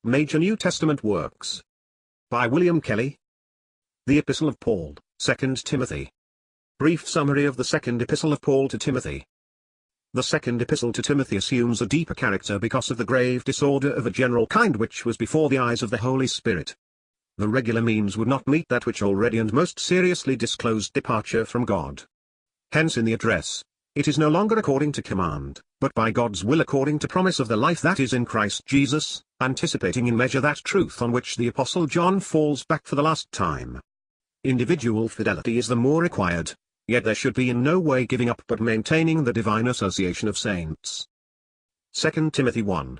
Major New Testament Works. By William Kelly. The Epistle of Paul, 2 Timothy. Brief summary of the second epistle of Paul to Timothy. The second epistle to Timothy assumes a deeper character because of the grave disorder of a general kind which was before the eyes of the Holy Spirit. The regular means would not meet that which already and most seriously disclosed departure from God. Hence in the address, it is no longer according to command, but by God's will according to promise of the life that is in Christ Jesus, anticipating in measure that truth on which the Apostle John falls back for the last time. Individual fidelity is the more required, yet there should be in no way giving up but maintaining the divine association of saints. 2 Timothy 1.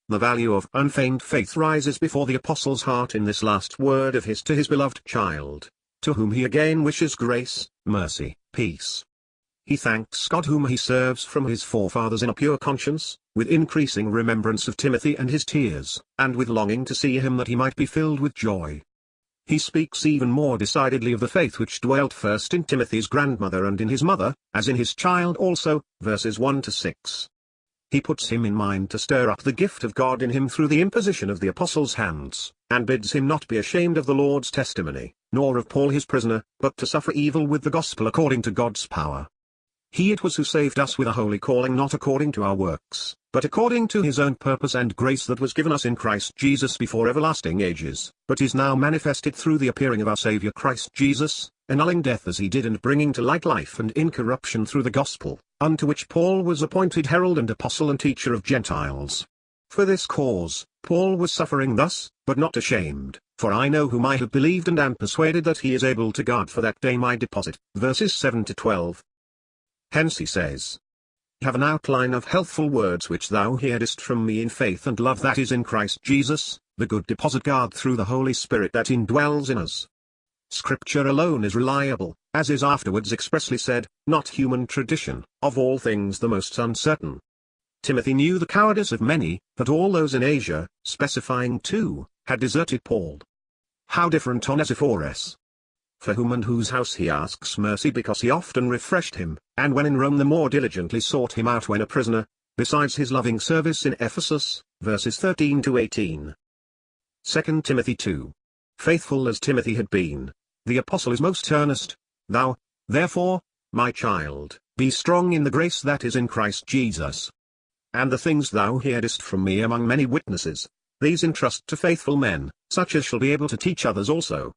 The value of unfeigned faith rises before the Apostle's heart in this last word of his to his beloved child, to whom he again wishes grace, mercy, peace. He thanks God whom he serves from his forefathers in a pure conscience, with increasing remembrance of Timothy and his tears, and with longing to see him that he might be filled with joy. He speaks even more decidedly of the faith which dwelt first in Timothy's grandmother and in his mother, as in his child also, verses 1 to 6. He puts him in mind to stir up the gift of God in him through the imposition of the apostles' hands, and bids him not be ashamed of the Lord's testimony, nor of Paul his prisoner, but to suffer evil with the gospel according to God's power. He it was who saved us with a holy calling not according to our works, but according to his own purpose and grace that was given us in Christ Jesus before everlasting ages, but is now manifested through the appearing of our Saviour Christ Jesus, annulling death as he did and bringing to light life and incorruption through the gospel, unto which Paul was appointed herald and apostle and teacher of Gentiles. For this cause, Paul was suffering thus, but not ashamed, for I know whom I have believed and am persuaded that he is able to guard for that day my deposit. Verses 7 to 12. Hence he says, have an outline of healthful words which thou heardest from me in faith and love that is in Christ Jesus, the good deposit guard through the Holy Spirit that indwells in us. Scripture alone is reliable, as is afterwards expressly said, not human tradition, of all things the most uncertain. Timothy knew the cowardice of many, that all those in Asia, specifying two, had deserted Paul. How different Onesiphorus, for whom and whose house he asks mercy because he often refreshed him, and when in Rome the more diligently sought him out when a prisoner, besides his loving service in Ephesus, verses 13 to 18. 2 Timothy 2. Faithful as Timothy had been, the apostle is most earnest, thou, therefore, my child, be strong in the grace that is in Christ Jesus. And the things thou heardest from me among many witnesses, these entrust to faithful men, such as shall be able to teach others also.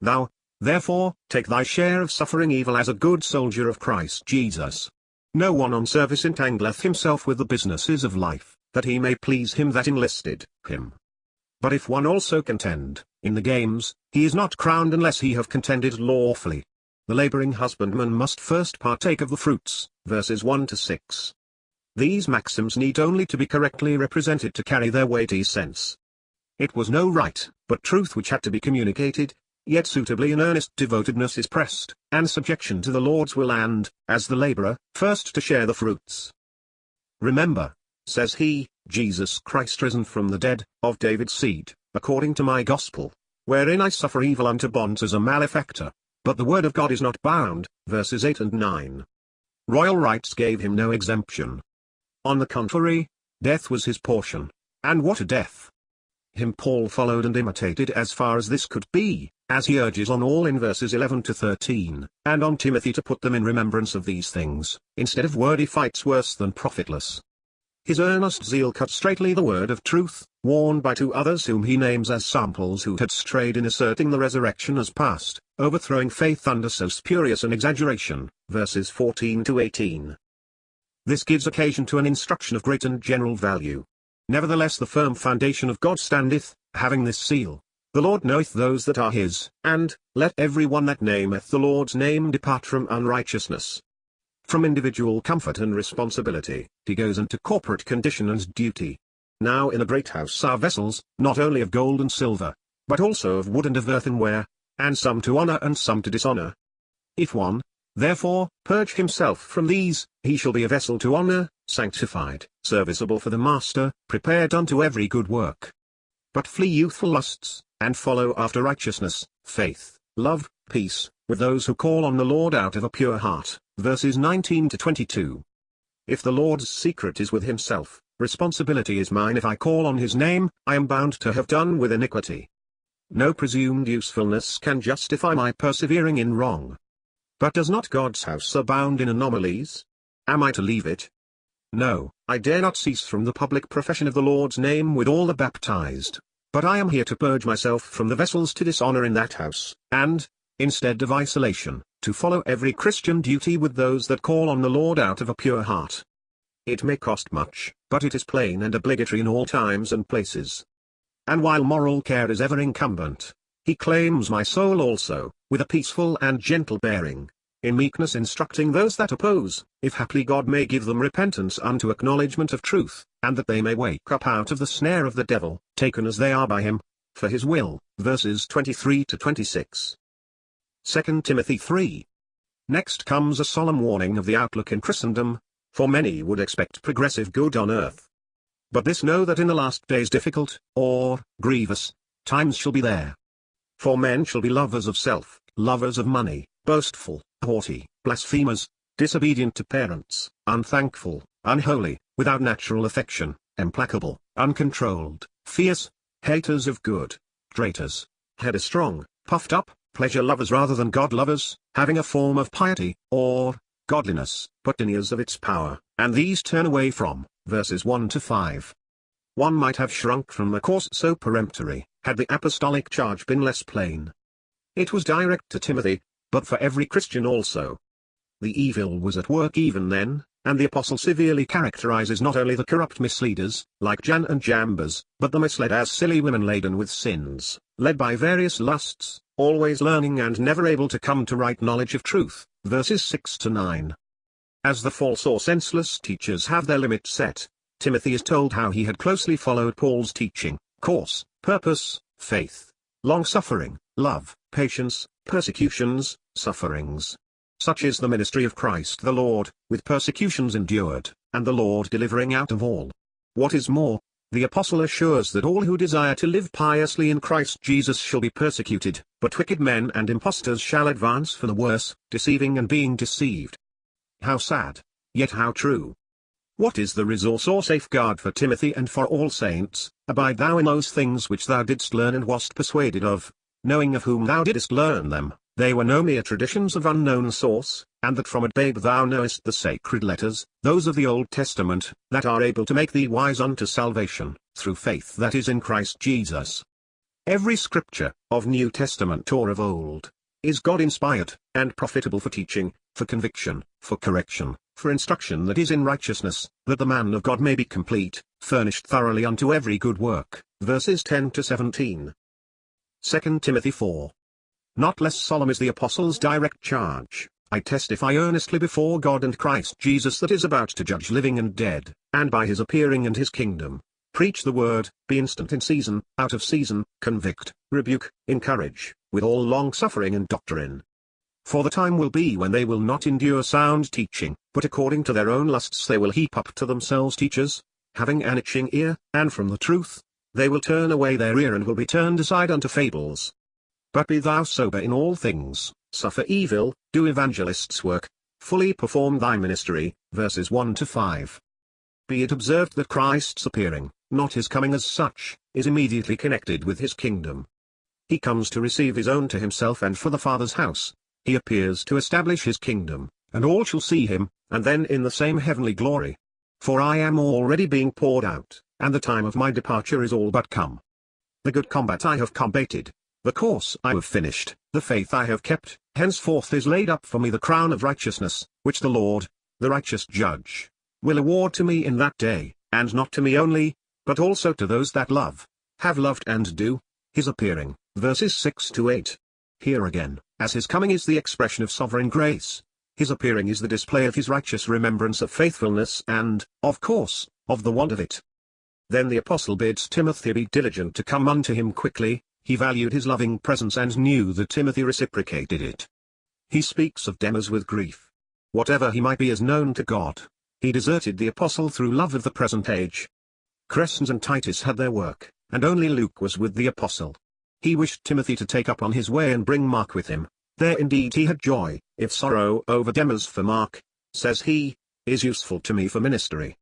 Thou, therefore, take thy share of suffering evil as a good soldier of Christ Jesus. No one on service entangleth himself with the businesses of life, that he may please him that enlisted him. But if one also contend, in the games, he is not crowned unless he have contended lawfully. The laboring husbandman must first partake of the fruits, verses 1 to 6. These maxims need only to be correctly represented to carry their weighty sense. It was no right, but truth which had to be communicated, yet suitably in earnest devotedness is pressed, and subjection to the Lord's will and, as the laborer, first to share the fruits. Remember, says he, Jesus Christ risen from the dead, of David's seed, according to my gospel, wherein I suffer evil unto bonds as a malefactor, but the word of God is not bound, verses 8 and 9. Royal rights gave him no exemption. On the contrary, death was his portion, and what a death! Him Paul followed and imitated as far as this could be, as he urges on all in verses 11 to 13, and on Timothy to put them in remembrance of these things, instead of wordy fights worse than profitless. His earnest zeal cut straightly the word of truth, warned by two others whom he names as samples who had strayed in asserting the resurrection as past, overthrowing faith under so spurious an exaggeration, verses 14 to 18. This gives occasion to an instruction of great and general value. Nevertheless the firm foundation of God standeth, having this seal, the Lord knoweth those that are his, and, let every one that nameth the Lord's name depart from unrighteousness. From individual comfort and responsibility, he goes into corporate condition and duty. Now in a great house are vessels, not only of gold and silver, but also of wood and of earthenware, and some to honor and some to dishonor. If one, therefore, purge himself from these, he shall be a vessel to honor, sanctified, serviceable for the master, prepared unto every good work. But flee youthful lusts, and follow after righteousness, faith, love, peace, with those who call on the Lord out of a pure heart, verses 19 to 22. If the Lord's secret is with himself, Responsibility is mine if I call on his name, I am bound to have done with iniquity. No presumed usefulness can justify my persevering in wrong. But does not God's house abound in anomalies? Am I to leave it? No, I dare not cease from the public profession of the Lord's name with all the baptized. But I am here to purge myself from the vessels to dishonor in that house, and, instead of isolation, to follow every Christian duty with those that call on the Lord out of a pure heart. It may cost much, but it is plain and obligatory in all times and places. And while moral care is ever incumbent, he claims my soul also, with a peaceful and gentle bearing, in meekness instructing those that oppose, if haply God may give them repentance unto acknowledgement of truth, and that they may wake up out of the snare of the devil, taken as they are by him, for his will. Verses 23 to 26. 2 Timothy 3. Next comes a solemn warning of the outlook in Christendom, for many would expect progressive good on earth. But this know that in the last days difficult, or grievous, times shall be there. For men shall be lovers of self, lovers of money, boastful, haughty, blasphemers, disobedient to parents, unthankful, unholy, without natural affection, implacable, uncontrolled, fierce, haters of good, traitors, headstrong, puffed up, pleasure lovers rather than God lovers, having a form of piety, or godliness, but deniers of its power, and these turn away from. Verses 1 to 5. One might have shrunk from a course so peremptory, had the apostolic charge been less plain. It was direct to Timothy, but for every Christian also. The evil was at work even then, and the apostle severely characterizes not only the corrupt misleaders, like Jan and Jambres, but the misled as silly women laden with sins, led by various lusts, always learning and never able to come to right knowledge of truth. Verses 6 to 9. As the false or senseless teachers have their limit set, Timothy is told how he had closely followed Paul's teaching, course, purpose, faith, long-suffering, love, patience, persecutions, sufferings. Such is the ministry of Christ the Lord, with persecutions endured, and the Lord delivering out of all. What is more, the apostle assures that all who desire to live piously in Christ Jesus shall be persecuted, but wicked men and impostors shall advance for the worse, deceiving and being deceived. How sad, yet how true. What is the resource or safeguard for Timothy and for all saints? Abide thou in those things which thou didst learn and wast persuaded of, knowing of whom thou didst learn them, they were no mere traditions of unknown source, and that from a babe thou knowest the sacred letters, those of the Old Testament, that are able to make thee wise unto salvation, through faith that is in Christ Jesus. Every scripture, of New Testament or of Old, is God-inspired, and profitable for teaching, for conviction, for correction, for instruction that is in righteousness, that the man of God may be complete, furnished thoroughly unto every good work. Verses 10 to 17. 2 Timothy 4. Not less solemn is the apostle's direct charge, I testify earnestly before God and Christ Jesus that is about to judge living and dead, and by his appearing and his kingdom. Preach the word, be instant in season, out of season, convict, rebuke, encourage, with all long-suffering and doctrine. For the time will be when they will not endure sound teaching, but according to their own lusts they will heap up to themselves teachers, having an itching ear, and from the truth, they will turn away their ear and will be turned aside unto fables. But be thou sober in all things, suffer evil, do evangelist's work, fully perform thy ministry. Verses 1 to 5. Be it observed that Christ's appearing, not his coming as such, is immediately connected with his kingdom. He comes to receive his own to himself and for the Father's house. He appears to establish his kingdom, and all shall see him, and then in the same heavenly glory. For I am already being poured out, and the time of my departure is all but come. The good combat I have combated, the course I have finished, the faith I have kept, henceforth is laid up for me the crown of righteousness, which the Lord, the righteous judge, will award to me in that day, and not to me only, but also to those that love, have loved and do, his appearing. Verses 6 to 8. Here again, as his coming is the expression of sovereign grace, his appearing is the display of his righteous remembrance of faithfulness and, of course, of the want of it. Then the apostle bids Timothy be diligent to come unto him quickly. He valued his loving presence and knew that Timothy reciprocated it. He speaks of Demas with grief. Whatever he might be is known to God. He deserted the apostle through love of the present age. Crescens and Titus had their work, and only Luke was with the apostle. He wished Timothy to take up on his way and bring Mark with him. There indeed he had joy, if sorrow over Demas for Mark, says he, is useful to me for ministry.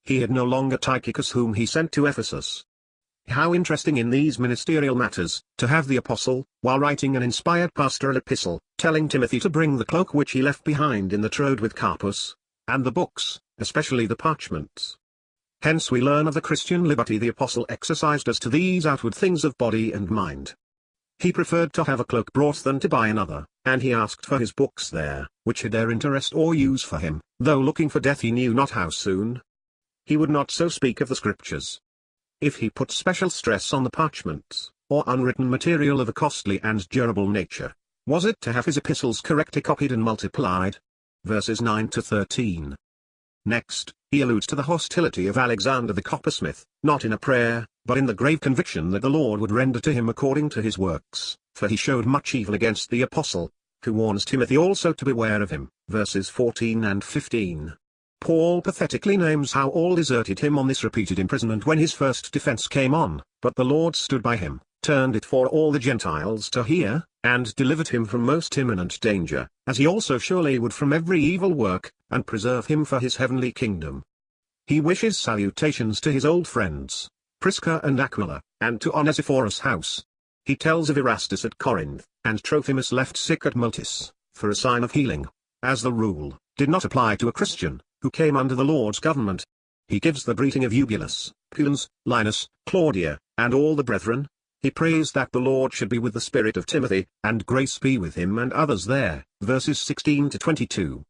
he had no longer Tychicus whom he sent to Ephesus. How interesting in these ministerial matters, to have the apostle, while writing an inspired pastoral epistle, telling Timothy to bring the cloak which he left behind in the Troad with Carpus, and the books, especially the parchments. Hence we learn of the Christian liberty the apostle exercised as to these outward things of body and mind. He preferred to have a cloak brought than to buy another, and he asked for his books there, which had their interest or use for him, though looking for death he knew not how soon. He would not so speak of the Scriptures. If he put special stress on the parchments, or unwritten material of a costly and durable nature, was it to have his epistles correctly copied and multiplied? Verses 9 to 13. Next, he alludes to the hostility of Alexander the coppersmith, not in a prayer, but in the grave conviction that the Lord would render to him according to his works, for he showed much evil against the apostle, who warns Timothy also to beware of him, verses 14 and 15. Paul pathetically names how all deserted him on this repeated imprisonment when his first defense came on, but the Lord stood by him, turned it for all the Gentiles to hear, and delivered him from most imminent danger, as he also surely would from every evil work, and preserve him for his heavenly kingdom. He wishes salutations to his old friends, Prisca and Aquila, and to Onesiphorus' house. He tells of Erastus at Corinth, and Trophimus left sick at Miletus, for a sign of healing, as the rule did not apply to a Christian, who came under the Lord's government. He gives the greeting of Eubulus, Pudens, Linus, Claudia, and all the brethren. He prays that the Lord should be with the spirit of Timothy, and grace be with him and others there, verses 16 to 22.